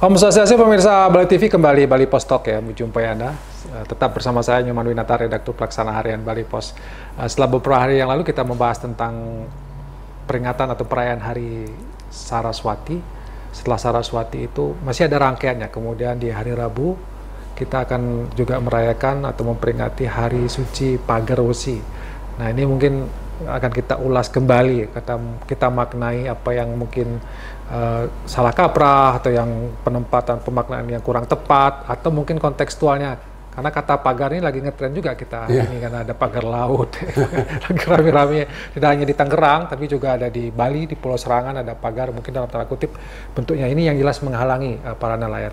Om Swastiastu pemirsa Bali TV, kembali Bali Pos Talk ya, menjumpai Anda. Tetap bersama saya Nyoman Winata, redaktur pelaksana harian Bali Pos. Setelah beberapa hari yang lalu kita membahas tentang peringatan atau perayaan Hari Saraswati. Setelah Saraswati itu masih ada rangkaiannya. Kemudian di hari Rabu kita akan juga merayakan atau memperingati Hari Suci Pagar Wesi. Nah, ini mungkin akan kita ulas kembali, kita maknai apa yang mungkin salah kaprah atau yang penempatan pemaknaan yang kurang tepat atau mungkin kontekstualnya, karena kata pagar ini lagi ngetren juga kita ini, karena ada pagar laut lagi rame-rame, tidak hanya di Tangerang tapi juga ada di Bali, di Pulau Serangan ada pagar, mungkin dalam tanda kutip bentuknya ini yang jelas menghalangi para nelayan.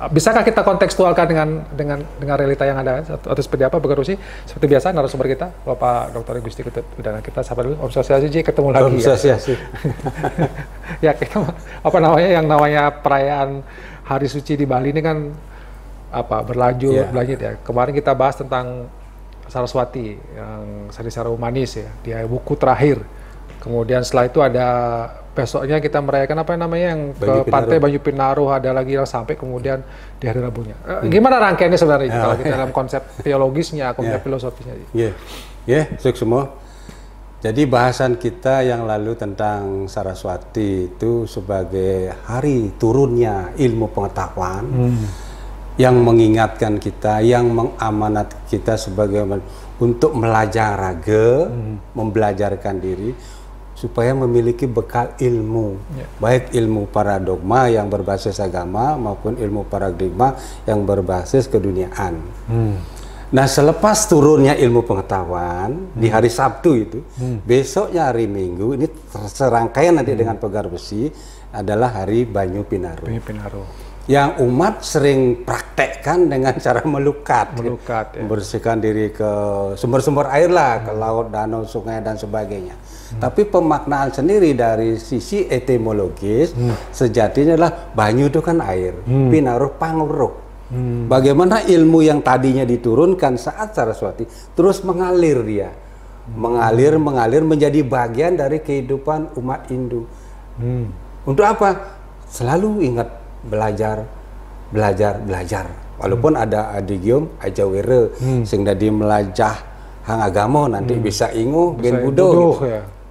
Bisakah kita kontekstualkan dengan realita yang ada atau seperti apa Pagar Wesi? Seperti biasa narasumber kita Bapak Dr. Gusti Udana, kita sapa dulu. Om Swastiastu, ketemu lagi. Om Swastiastu. Ya, kita apa namanya, yang namanya perayaan Hari Suci di Bali ini kan berlanjut ya. Kemarin kita bahas tentang Saraswati yang Sari Sarau Manis ya, dia buku terakhir. Kemudian setelah itu ada besoknya kita merayakan apa namanya yang ke pantai Banyu Pinaruh, ada lagi yang sampai kemudian di hari Rabunya. Gimana rangkaiannya sebenarnya kalau kita dalam konsep teologisnya, konsep filosofisnya? Semua. Jadi bahasan kita yang lalu tentang Saraswati itu sebagai hari turunnya ilmu pengetahuan yang mengingatkan kita, yang mengamanat kita sebagai untuk melajaraga, membelajarkan diri supaya memiliki bekal ilmu, baik ilmu paradigma yang berbasis agama maupun ilmu paradigma yang berbasis keduniaan. Nah, selepas turunnya ilmu pengetahuan di hari Sabtu itu, besoknya hari Minggu ini serangkaian nanti dengan Pagar Wesi adalah hari Banyu Pinaruh. Yang umat sering praktekkan dengan cara melukat membersihkan diri ke sumber-sumber air lah, ke laut, danau, sungai dan sebagainya. Tapi pemaknaan sendiri dari sisi etimologis sejatinya adalah banyu itu kan air, pinaruh panguruk. Bagaimana ilmu yang tadinya diturunkan saat Saraswati terus mengalir dia, mengalir menjadi bagian dari kehidupan umat Hindu. Untuk apa? Selalu ingat belajar. Walaupun ada adigium ajawere sing dadi melajah hang agama nanti bisa ingu ben budo.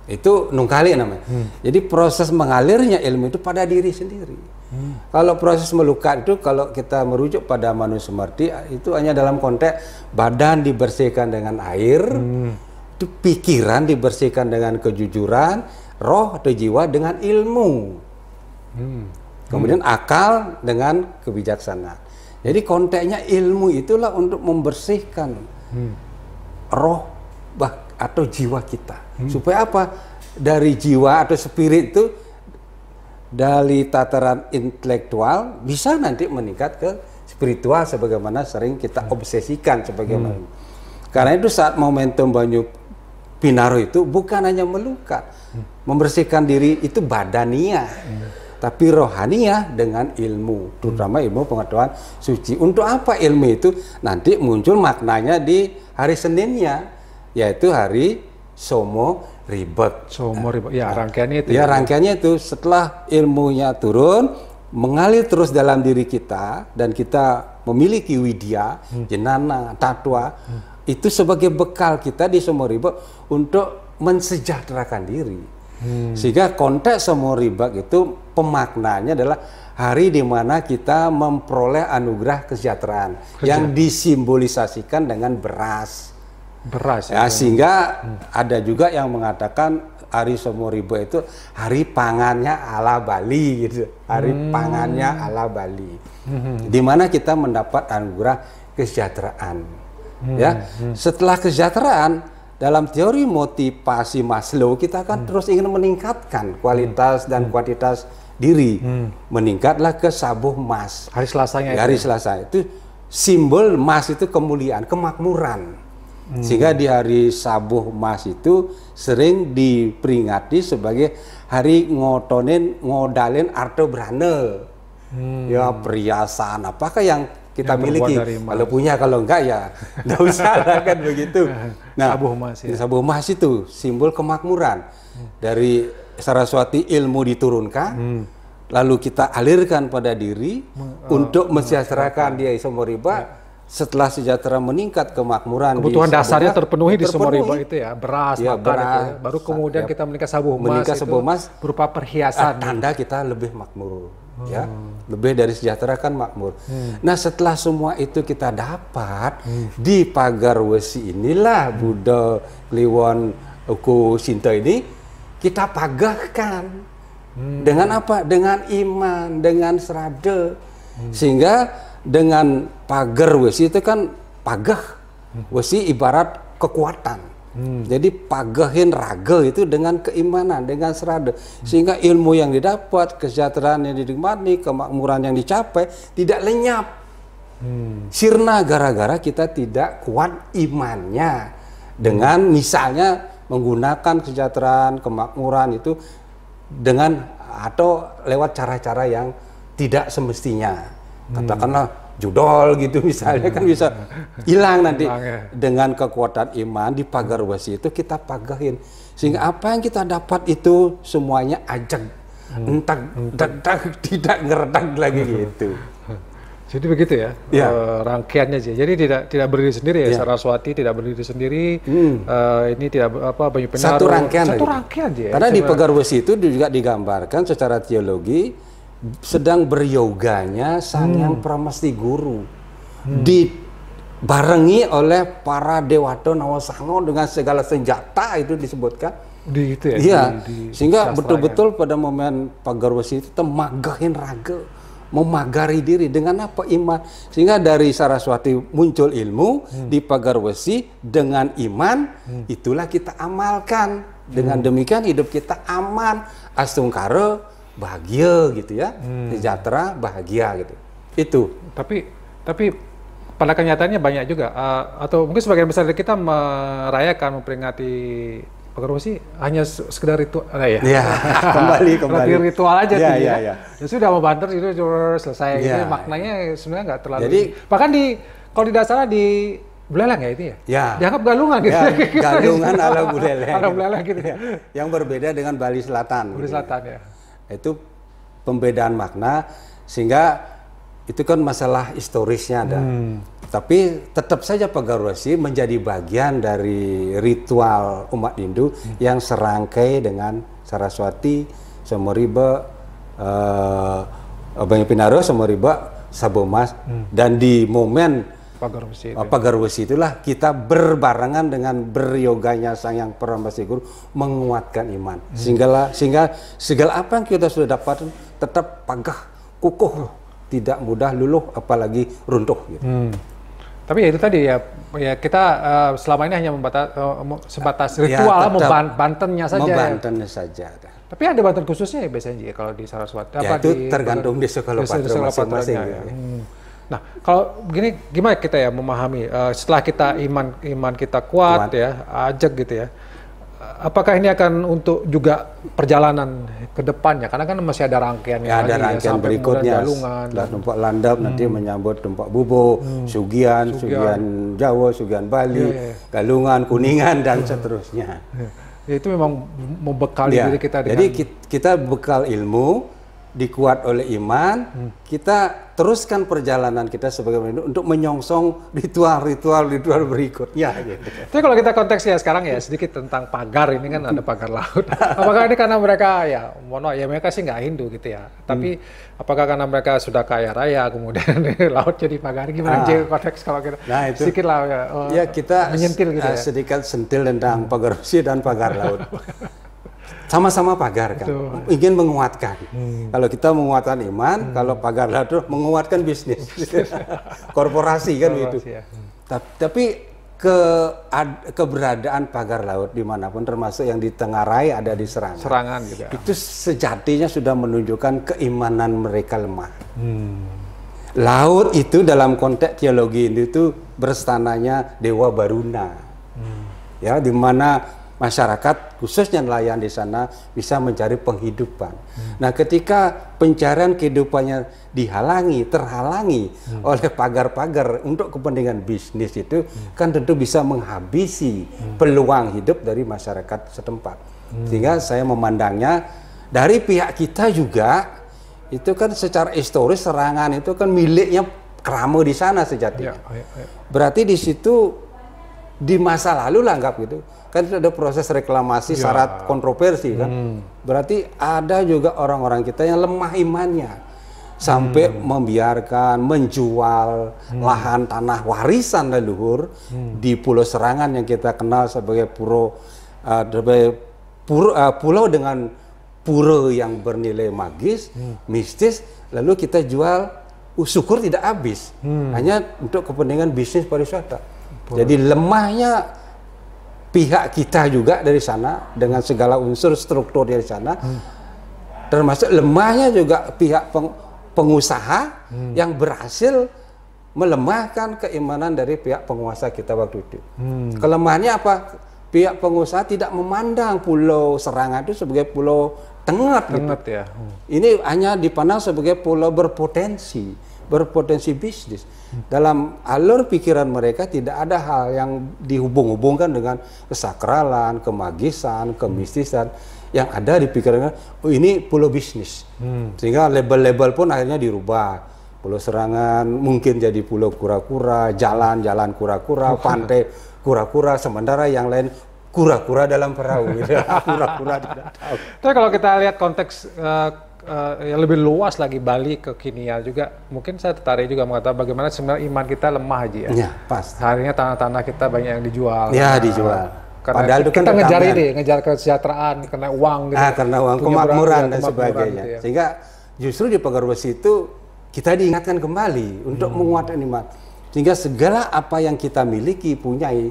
Itu nungkali namanya. Jadi proses mengalirnya ilmu itu pada diri sendiri. Kalau proses melukat itu, kalau kita merujuk pada Manusumarti, itu hanya dalam konteks badan dibersihkan dengan air, itu pikiran dibersihkan dengan kejujuran, roh atau jiwa dengan ilmu. Kemudian akal dengan kebijaksanaan. Jadi konteksnya ilmu itulah untuk membersihkan roh atau jiwa kita. Supaya apa? Dari jiwa atau spirit itu dari tataran intelektual bisa nanti meningkat ke spiritual sebagaimana sering kita obsesikan sebagaimana. Karena itu saat momentum Banyu Pinaruh itu bukan hanya melukat, membersihkan diri itu badania. Tapi rohaniah dengan ilmu, terutama ilmu pengetahuan suci. Untuk apa ilmu itu? Nanti muncul maknanya di hari Seninnya, yaitu hari Somo Ribek. Rangkaiannya itu. Rangkaiannya itu setelah ilmunya turun, mengalir terus dalam diri kita, dan kita memiliki widya, jenana, tatwa, itu sebagai bekal kita di Somo Ribek untuk mensejahterakan diri. Sehingga konteks Somo Ribek itu pemaknanya adalah hari di mana kita memperoleh anugerah kesejahteraan yang disimbolisasikan dengan beras ya, sehingga ada juga yang mengatakan hari Somo Ribek itu hari pangannya ala Bali gitu. Hari pangannya ala Bali. Di mana kita mendapat anugerah kesejahteraan. Setelah kesejahteraan, dalam teori motivasi Maslow kita kan terus ingin meningkatkan kualitas dan kuantitas diri. Meningkatlah ke sabuh mas. Hari Selasanya Hari Selasa itu simbol mas itu kemuliaan, kemakmuran. Sehingga di hari sabuh mas itu sering diperingati sebagai hari ngodalin arto brane. Ya, perhiasan apakah yang kita miliki, kalau punya, kalau enggak ya enggak usah lah kan begitu. Nah, sabuh mas itu simbol kemakmuran. Dari Saraswati ilmu diturunkan, lalu kita alirkan pada diri untuk mensejahterakan dia Somoriba. Setelah sejahtera meningkat, kemakmuran kebutuhan di dasarnya terpenuhi di terpenuhi. Somoriba itu ya, beras, Ya, makan itu ya. Baru kemudian kita meningkat sabuk emas, berupa perhiasan. Tanda kita lebih makmur, ya, lebih dari sejahtera kan makmur. Nah, setelah semua itu kita dapat di pagar wesi inilah Buddha Kliwon Uku Sinta ini kita pagahkan dengan apa? Dengan iman, dengan serada, sehingga dengan pagar wesi itu kan pagah wesi ibarat kekuatan. Jadi pagahin raga itu dengan keimanan, dengan serada, sehingga ilmu yang didapat, kesejahteraan yang dinikmati, kemakmuran yang dicapai tidak lenyap, sirna gara-gara kita tidak kuat imannya dengan misalnya menggunakan kesejahteraan, kemakmuran itu dengan atau lewat cara-cara yang tidak semestinya. Katakanlah judol gitu misalnya kan bisa hilang nanti. Dengan kekuatan iman di pagar wesi itu kita pagahin, sehingga apa yang kita dapat itu semuanya ajak entak tidak ngeredak lagi gitu. Jadi begitu ya, rangkaiannya sih. Jadi tidak berdiri sendiri ya, Saraswati tidak berdiri sendiri. Ini tidak apa Banyu Penaro. Satu rangkaian aja. Karena di pagar wesi itu juga digambarkan secara teologi sedang beryoganya Sang Hyang Pramesti Guru, dibarengi oleh para Dewata Nawasango dengan segala senjata itu disebutkan. Gitu ya. Iya, sehingga betul-betul pada momen pagar wesi itu temagahin raga, memagari diri dengan apa? Iman. Sehingga dari Saraswati muncul ilmu di pagar wesi dengan iman, itulah kita amalkan. Dengan demikian hidup kita aman, astungkara, bahagia gitu ya, sejahtera, bahagia gitu. Itu. Tapi pada kenyataannya banyak juga, atau mungkin sebagian besar dari kita merayakan, memperingati pagar wesi hanya sekedar ritual, kembali. ritual aja tuh ya. Ya sudah mau banter itu selesai. Gitu. Maknanya sebenarnya nggak terlalu. Jadi bahkan kalau di dasarnya di Buleleng ya itu ya? Ya. Dianggap galungan gitu. Ya, galungan ala Buleleng. Ala Buleleng gitu ya. Yang berbeda dengan Bali Selatan. Bali Selatan ya. Itu pembedaan makna, sehingga itu kan masalah historisnya ada. Tapi tetap saja pagar wesi menjadi bagian dari ritual umat Hindu yang serangkai dengan Saraswati, Somoriba, Banyu Penaro, Somoriba, Sabomas, dan di momen pagar wesi itulah kita berbarengan dengan beryoganya Sang Hyang Pramesti Guru menguatkan iman, sehingga segala apa yang kita sudah dapat tetap pagah, kukuh, tidak mudah luluh apalagi runtuh gitu. Tapi ya itu tadi ya kita selama ini hanya sebatas ritual, membantennya saja. Membantennya saja. Tapi ada banten khususnya ya biasanya kalau di Saraswati. Ya, itu tergantung desa Kalopatra masing-masing. Nah, kalau begini gimana kita ya memahami setelah kita iman kita kuat ya, ajak gitu ya. Apakah ini akan untuk juga perjalanan ke depannya? Karena kan masih ada rangkaian ada rangkaian berikutnya. Setelah Tumpak Landap nanti menyambut Tumpak Bubo, Sugian Jawa, Sugian Bali, Galungan, Kuningan dan seterusnya. Itu memang membekali diri kita dengan... Jadi kita bekal ilmu, dikuat oleh iman, kita teruskan perjalanan kita sebagai manusia untuk menyongsong ritual berikutnya. Gitu. Tapi kalau kita konteksnya sekarang ya sedikit tentang pagar, ini kan ada pagar laut. Apakah ini karena mereka mereka sih nggak Hindu gitu ya, tapi apakah karena mereka sudah kaya raya kemudian laut jadi pagar, gimana konteks kalau kita sedikit lah kita menyentil gitu ya. Sedikit sentil tentang pagar wesi dan pagar laut. Sama-sama pagar kan, ingin menguatkan. Kalau kita menguatkan iman, kalau pagar laut menguatkan bisnis, korporasi kan itu. Tapi keberadaan pagar laut dimanapun, termasuk yang di Tenggarai ada di Serangan juga. Itu sejatinya sudah menunjukkan keimanan mereka lemah. Laut itu dalam konteks teologi Hindu itu berstananya Dewa Baruna, ya, di mana masyarakat khususnya nelayan di sana bisa mencari penghidupan. Nah, ketika pencarian kehidupannya terhalangi oleh pagar-pagar untuk kepentingan bisnis itu, kan tentu bisa menghabisi peluang hidup dari masyarakat setempat. Sehingga saya memandangnya dari pihak kita juga itu kan secara historis Serangan itu kan miliknya Krama di sana sejatinya. Berarti di situ di masa lalu lah anggap gitu. Kan itu ada proses reklamasi syarat kontroversi kan. Berarti ada juga orang-orang kita yang lemah imannya sampai membiarkan menjual lahan tanah warisan leluhur di Pulau Serangan yang kita kenal sebagai pulau dengan pura yang bernilai magis, mistis, lalu kita jual syukur tidak habis hanya untuk kepentingan bisnis pariwisata. Jadi lemahnya pihak kita juga dari sana dengan segala unsur struktur dari sana, termasuk lemahnya juga pihak pengusaha yang berhasil melemahkan keimanan dari pihak penguasa kita waktu itu. Kelemahannya apa? Pihak pengusaha tidak memandang Pulau Serangan itu sebagai pulau tengah gitu. Ya. Ini hanya dipandang sebagai pulau berpotensi bisnis. Dalam alur pikiran mereka tidak ada hal yang dihubung-hubungkan dengan kesakralan, kemagisan, kemistisan. Yang ada di pikirannya, oh ini pulau bisnis. Sehingga label-label pun akhirnya dirubah. Pulau Serangan mungkin jadi pulau kura-kura, jalan-jalan kura-kura, pantai kura-kura, sementara yang lain kura-kura dalam perahu. Kura-kura tidak tahu. Tapi kalau kita lihat konteks yang lebih luas lagi Bali kekinian juga, mungkin saya tertarik juga mengatakan bagaimana sebenarnya iman kita lemah Haji ya. Ya, pas. Harinya tanah-tanah kita banyak yang dijual. Ya, dijual. Karena Padahal itu kita kan ngejar kesejahteraan, karena uang gitu. Karena uang, kemakmuran dan sebagainya. Gitu ya. Sehingga justru di Pagarwesi itu kita diingatkan kembali untuk menguatkan iman. Sehingga segala apa yang kita miliki, punyai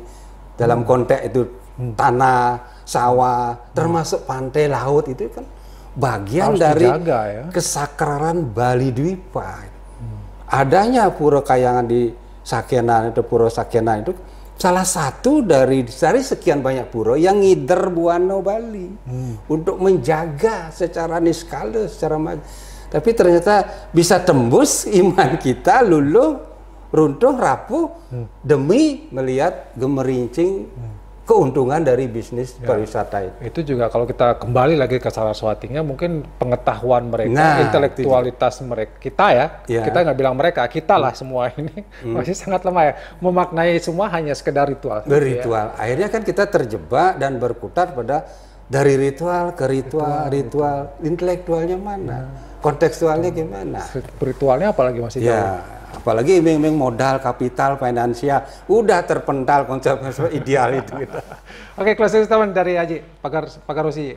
dalam konteks itu tanah, sawah, termasuk pantai, laut itu kan bagian harus dari dijaga, ya? Kesakralan Bali Dwipa. Adanya Pura Kayangan di Sakenan itu, Pura Sakenan itu salah satu dari sekian banyak pura yang ngider Buano Bali untuk menjaga secara niskala, secara tapi ternyata bisa tembus iman kita luluh, runtuh, rapuh demi melihat gemerincing keuntungan dari bisnis pariwisata itu. Itu juga kalau kita kembali lagi ke Saraswatinya, mungkin pengetahuan mereka, intelektualitas mereka, kita ya, kita nggak bilang mereka, kita lah semua ini masih sangat lemah ya, memaknai semua hanya sekedar ritual. Ritual. Akhirnya kan kita terjebak dan berkutat pada dari ritual ke ritual, intelektualnya mana, kontekstualnya gimana? Ritualnya apalagi masih jauh. Apalagi iming-iming modal, kapital, finansial, udah terpental konsep ideal itu. Oke, closing statement dari Haji Pagarwesi,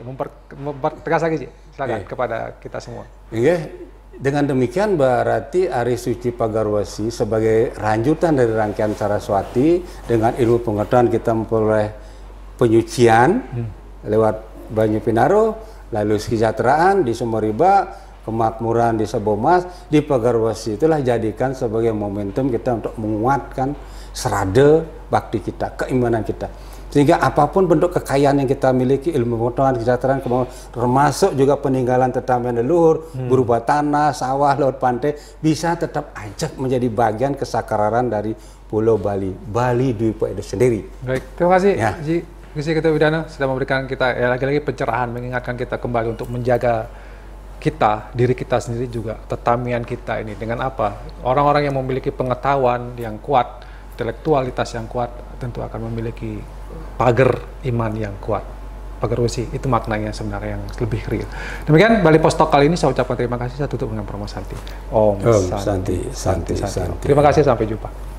mempertegas lagi, silakan kepada kita semua. Dengan demikian berarti Ari Suci Pagarwesi sebagai lanjutan dari rangkaian Saraswati, dengan ilmu pengetahuan kita memperoleh penyucian lewat Banyu Pinaro, lalu kesejahteraan di Sumberriba, kemakmuran di Sebomas, di Pagarwesi itulah jadikan sebagai momentum kita untuk menguatkan serada bakti kita, keimanan kita. Sehingga apapun bentuk kekayaan yang kita miliki, ilmu pengetahuan, kesejahteraan, termasuk juga peninggalan tetamen leluhur, berupa tanah, sawah, laut, pantai, bisa tetap ajak menjadi bagian kesakralan dari Pulau Bali, Bali Dwipa itu sendiri. Baik, terima kasih Haji Gusti Ketua Widana sudah memberikan kita lagi-lagi pencerahan, mengingatkan kita kembali untuk menjaga kita, diri kita sendiri juga, tetamian kita ini dengan apa? Orang-orang yang memiliki pengetahuan yang kuat, intelektualitas yang kuat, tentu akan memiliki pagar iman yang kuat. Pagarwesi, itu maknanya sebenarnya yang lebih real. Demikian Bali Postok kali ini, saya ucapkan terima kasih, saya tutup dengan promo Santi. Om Santi, Santi, Santi, Santi. Terima kasih, sampai jumpa.